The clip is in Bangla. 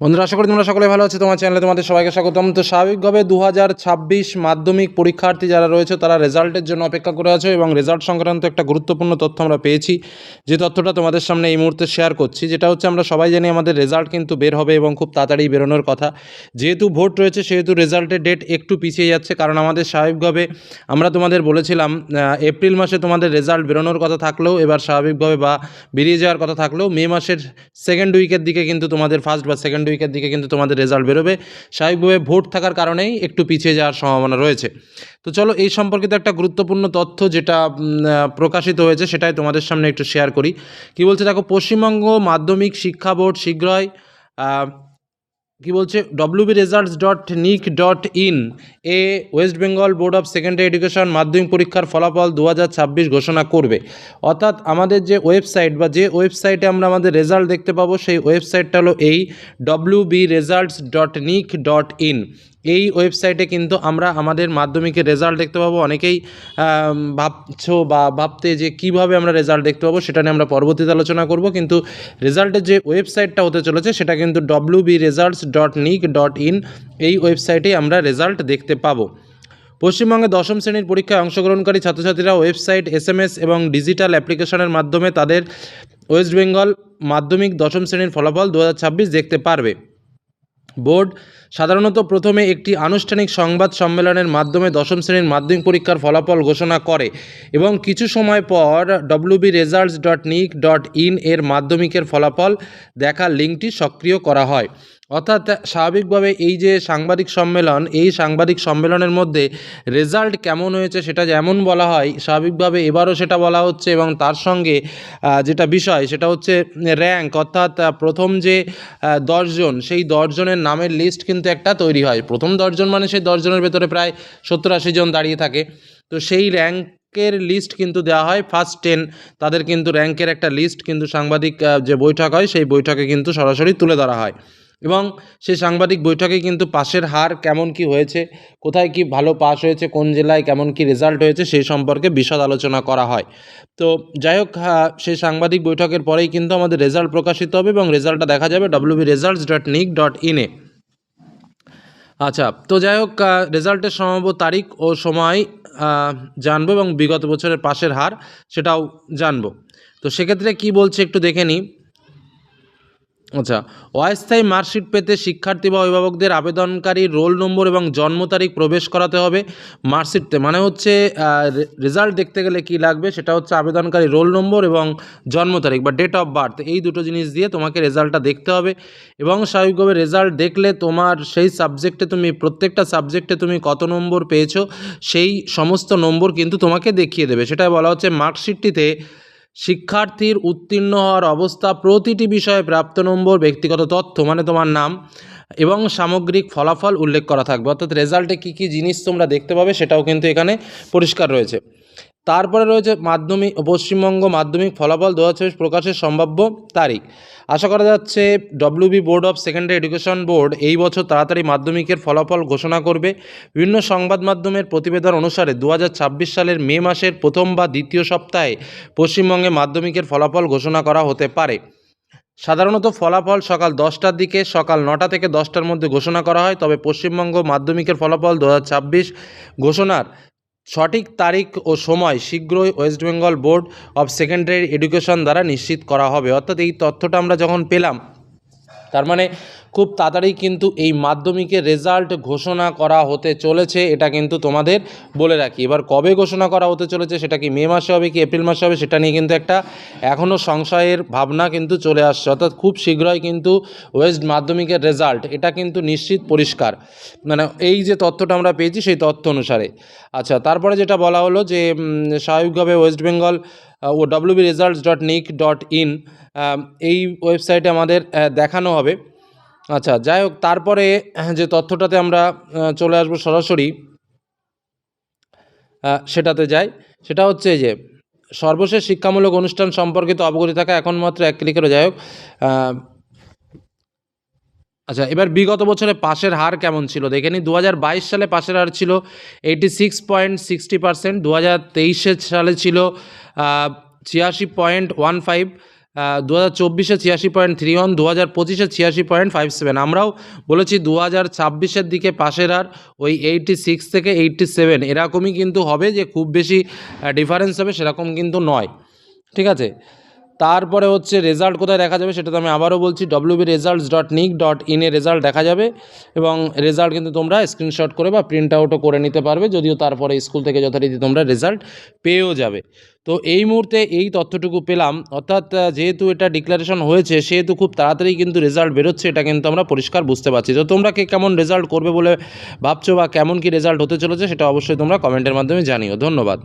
বন্ধুরা, আশা করি তোমরা সকলে ভালো আছো। তোমার চ্যানেলে তোমাদের সবাইকে স্বাগতম। তো স্বাভাবিকভাবে 2026 মাধ্যমিক পরীক্ষার্থী যারা রয়েছে তারা রেজাল্টের জন্য অপেক্ষা করে আছো এবং রেজাল্ট সংক্রান্ত একটা গুরুত্বপূর্ণ তথ্য আমরা পেয়েছি, যে তথ্যটা তোমাদের সামনে এই মুহূর্তে শেয়ার করছি। যেটা হচ্ছে, আমরা সবাই জানি আমাদের রেজাল্ট কিন্তু বের হবে এবং খুব তাড়াতাড়ি বেরোনোর কথা। যেহেতু ভোট রয়েছে সেহেতু রেজাল্টের ডেট একটু পিছিয়ে যাচ্ছে, কারণ আমাদের স্বাভাবিকভাবে আমরা তোমাদের বলেছিলাম এপ্রিল মাসে তোমাদের রেজাল্ট বেরোনোর কথা থাকলেও, এবার স্বাভাবিকভাবে বা বেরিয়ে যাওয়ার কথা থাকলেও মে মাসের সেকেন্ড উইকের দিকে কিন্তু তোমাদের ফার্স্ট বা সেকেন্ড উইকের দিকে কিন্তু তোমাদের রেজাল্ট বেরোবে। স্বাভাবিকভাবে ভোট থাকার কারণেই একটু পিছিয়ে যাওয়ার সম্ভাবনা রয়েছে। তো চলো, এই সম্পর্কিত একটা গুরুত্বপূর্ণ তথ্য যেটা প্রকাশিত হয়েছে সেটাই তোমাদের সামনে একটু শেয়ার করি। কি বলছে দেখো, পশ্চিমবঙ্গ মাধ্যমিক শিক্ষা বোর্ড শীঘ্রই কি বলছে, wbresults.nic.in A West Bengal board of secondary education মাধ্যমিক পরীক্ষার ফলাফল 2026 ঘোষণা করবে। অর্থাৎ আমাদের যে ওয়েবসাইট বা যে ওয়েবসাইটে আমরা আমাদের রেজাল্ট দেখতে পাবো, সেই ওয়েবসাইটটা হলো এই wbresults.nic.in। এই ওয়েবসাইটে কিন্তু আমরা আমাদের মাধ্যমিকের রেজাল্ট দেখতে পাবো। অনেকেই ভাবছো বা ভাবতে যে কীভাবে আমরা রেজাল্ট দেখতে পাবো, সেটা নিয়ে আমরা পরবর্তীতে আলোচনা করব। কিন্তু রেজাল্টের যে ওয়েবসাইটটা হতে চলেছে সেটা কিন্তু wbresults.nic.in, এই ওয়েবসাইটেই আমরা রেজাল্ট দেখতে পাবো। পশ্চিমবঙ্গে দশম শ্রেণীর পরীক্ষায় অংশগ্রহণকারী ছাত্রছাত্রীরা ওয়েবসাইট, SMS এবং ডিজিটাল অ্যাপ্লিকেশনের মাধ্যমে তাদের ওয়েস্ট বেঙ্গল মাধ্যমিক দশম শ্রেণীর ফলাফল 2026 দেখতে পারবে। বোর্ড সাধারণত প্রথমে একটি আনুষ্ঠানিক সংবাদ সম্মেলনের মাধ্যমে দশম শ্রেণীর মাধ্যমিক পরীক্ষার ফলাফল ঘোষণা করে এবং কিছু সময় পর wbresults.nic.in এর মাধ্যমিকের ফলাফল দেখার লিঙ্কটি সক্রিয় করা হয়। অর্থাৎ স্বাভাবিকভাবে এই যে সাংবাদিক সম্মেলন, এই সাংবাদিক সম্মেলনের মধ্যে রেজাল্ট কেমন হয়েছে সেটা যেমন বলা হয়, স্বাভাবিকভাবে এবারও সেটা বলা হচ্ছে। এবং তার সঙ্গে যেটা বিষয় সেটা হচ্ছে র্যাঙ্ক, অর্থাৎ প্রথম যে 10 জন, সেই 10 জনের নামের লিস্ট কিন্তু একটা তৈরি হয়। প্রথম 10 জন মানে সেই 10 জনের ভেতরে প্রায় 70-80 জন দাঁড়িয়ে থাকে। তো সেই র্যাঙ্কের লিস্ট কিন্তু দেওয়া হয় ফার্স্ট 10, তাদের কিন্তু র্যাঙ্কের একটা লিস্ট কিন্তু সাংবাদিক যে বৈঠক হয় সেই বৈঠকে কিন্তু সরাসরি তুলে ধরা হয়। এবং সেই সাংবাদিক বৈঠকে কিন্তু পাশের হার কেমন কি হয়েছে, কোথায় কি ভালো পাস হয়েছে, কোন জেলায় কেমন কি রেজাল্ট হয়েছে, সেই সম্পর্কে বিশদ আলোচনা করা হয়। তো যাই হোক, সেই সাংবাদিক বৈঠকের পরেই কিন্তু আমাদের রেজাল্ট প্রকাশিত হবে এবং রেজাল্টটা দেখা যাবে wbresults.nic.in এ। আচ্ছা, তো যাই হোক, রেজাল্টের সম্ভাব্য তারিখ ও সময় জানবো এবং বিগত বছরের পাশের হার সেটাও জানবো। তো সেক্ষেত্রে কি বলছে একটু দেখে নিই। আচ্ছা, অস্থায়ী মার্কশিট পেতে শিক্ষার্থী বা অভিভাবকদের আবেদনকারী রোল নম্বর এবং জন্ম তারিখ প্রবেশ করাতে হবে মার্কশিটে। মানে হচ্ছে রেজাল্ট দেখতে গেলে কি লাগবে, সেটা হচ্ছে আবেদনকারী রোল নম্বর এবং জন্ম তারিখ বা ডেট অফ বার্থ, এই দুটো জিনিস দিয়ে তোমাকে রেজাল্টটা দেখতে হবে। এবং স্বাভাবিকভাবে রেজাল্ট দেখলে তোমার সেই সাবজেক্টে তুমি প্রত্যেকটা সাবজেক্টে তুমি কত নম্বর পেয়েছো সেই সমস্ত নম্বর কিন্তু তোমাকে দেখিয়ে দেবে। সেটাই বলা হচ্ছে মার্কশিটটিতে শিক্ষার্থীর উত্তীর্ণ হওয়ার অবস্থা, প্রতিটি বিষয়ে প্রাপ্ত নম্বর, ব্যক্তিগত তথ্য মানে তোমার নাম এবং সামগ্রিক ফলাফল উল্লেখ করা থাকবে। অর্থাৎ রেজাল্টে কী কী জিনিস তোমরা দেখতে পাবে সেটাও কিন্তু এখানে পরিষ্কার রয়েছে। তারপরে রয়েছে পশ্চিমবঙ্গ মাধ্যমিক ফলাফল 2026 প্রকাশের সম্ভাব্য তারিখ। আশা করা যাচ্ছে WB board of secondary education board এই বছর তাড়াতাড়ি মাধ্যমিকের ফলাফল ঘোষণা করবে। বিভিন্ন সংবাদ মাধ্যমের প্রতিবেদন অনুসারে 2026 সালের মে মাসের প্রথম বা দ্বিতীয় সপ্তাহে পশ্চিমবঙ্গে মাধ্যমিকের ফলাফল ঘোষণা করা হতে পারে। সাধারণত ফলাফল সকাল 10টার দিকে, সকাল 9টা থেকে 10টার মধ্যে ঘোষণা করা হয়। তবে পশ্চিমবঙ্গ মাধ্যমিকের ফলাফল 2026 ঘোষণার সঠিক তারিখ ও সময় শীঘ্রই West Bengal board of secondary education দ্বারা নিশ্চিত করা হবে। অর্থাৎ এই তথ্যটা আমরা যখন পেলাম, তার মানে খুব তাড়াতাড়ি কিন্তু এই মাধ্যমিকের রেজাল্ট ঘোষণা করা হতে চলেছে, এটা কিন্তু তোমাদের বলে রাখি। এবার কবে ঘোষণা করা হতে চলেছে, সেটা কি মে মাসে হবে কি এপ্রিল মাসে হবে, সেটা নিয়ে কিন্তু একটা এখনও সংশয়ের ভাবনা কিন্তু চলে আসছে। অর্থাৎ খুব শীঘ্রই কিন্তু ওয়েস্ট মাধ্যমিকের রেজাল্ট, এটা কিন্তু নিশ্চিত পরিষ্কার, মানে এই যে তথ্যটা আমরা পেয়েছি সেই তথ্য অনুসারে। আচ্ছা, তারপরে যেটা বলা হলো যে স্বাভাবিকভাবে ওয়েস্ট বেঙ্গল ও wbresults.nic.in এই ওয়েবসাইটে আমাদের দেখানো হবে। আচ্ছা, যাই হোক, তারপরে যে তথ্যটাতে আমরা চলে আসবো সরাসরি সেটাতে যাই। সেটা হচ্ছে যে সর্বশেষ শিক্ষামূলক অনুষ্ঠান সম্পর্কিত অবগতি থাকা এখন মাত্র 1 ক্লিকেরও। যাই হোক, আচ্ছা, এবার বিগত বছরে পাশের হার কেমন ছিল দেখে নিই। 2022 সালে পাশের হার ছিল 86.60%, 2023 সালে ছিল 86.15, 2024-এ 86.31, 2025-এ 86.57। আমরাও বলেছি 2026-এর দিকে পাশের হার ওই 86 থেকে 87 এরকমই কিন্তু হবে, যে খুব বেশি ডিফারেন্স হবে সেরকম কিন্তু নয়, ঠিক আছে। তারপরে হচ্ছে রেজাল্ট কোথায় দেখা যাবে সেটা তো আমি আবারও বলছি, wbresults.nic.in এ রেজাল্ট দেখা যাবে, এবং রেজাল্ট কিন্তু তোমরা স্ক্রিনশট করে বা প্রিন্ট আউটও করে নিতে পারবে, যদিও তারপরে স্কুল থেকে যথারীতি তোমরা রেজাল্ট পেয়েও যাবে। তো এই মুহূর্তে এই তথ্যটুকু পেলাম, অর্থাৎ যেহেতু এটা ডিক্লারেশন হয়েছে সেহেতু খুব তাড়াতাড়ি কিন্তু রেজাল্ট বেরোচ্ছে, এটা কিন্তু আমরা পরিষ্কার বুঝতে পারছি। তো তোমরা কে কেমন রেজাল্ট করবে বলে ভাবছো বা কেমন কি রেজাল্ট হতে চলেছে সেটা অবশ্যই তোমরা কমেন্টের মাধ্যমে জানিও। ধন্যবাদ।